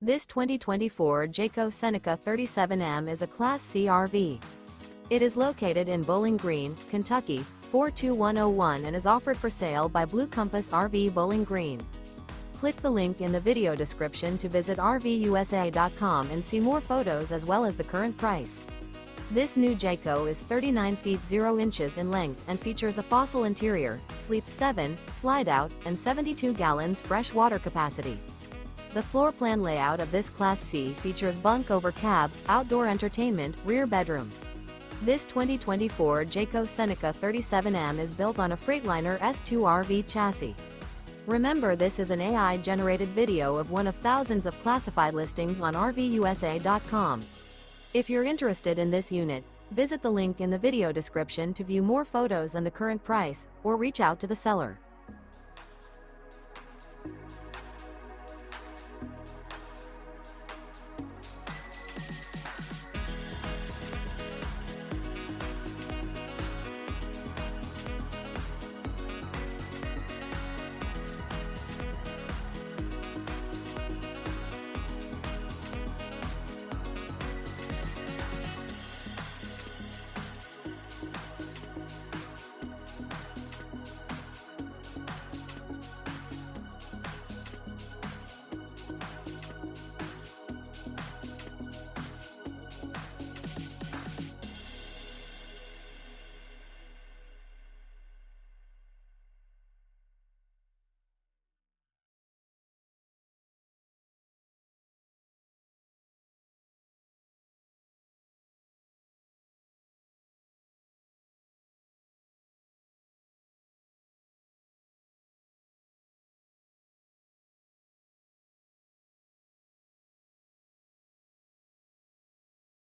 This 2024 Jayco Seneca 37M is a Class C RV. It is located in Bowling Green, Kentucky, 42101 and is offered for sale by Blue Compass RV Bowling Green. Click the link in the video description to visit RVUSA.com and see more photos as well as the current price. This new Jayco is 39 feet 0 inches in length and features a fossil interior, sleeps 7, Slideout, and 72 gallons fresh water capacity. The floor plan layout of this Class C features bunk over cab, outdoor entertainment, rear bedroom. This 2024 Jayco Seneca 37M is built on a Freightliner S2RV chassis. Remember, this is an AI-generated video of one of thousands of classified listings on RVUSA.com. If you're interested in this unit, visit the link in the video description to view more photos and the current price, or reach out to the seller.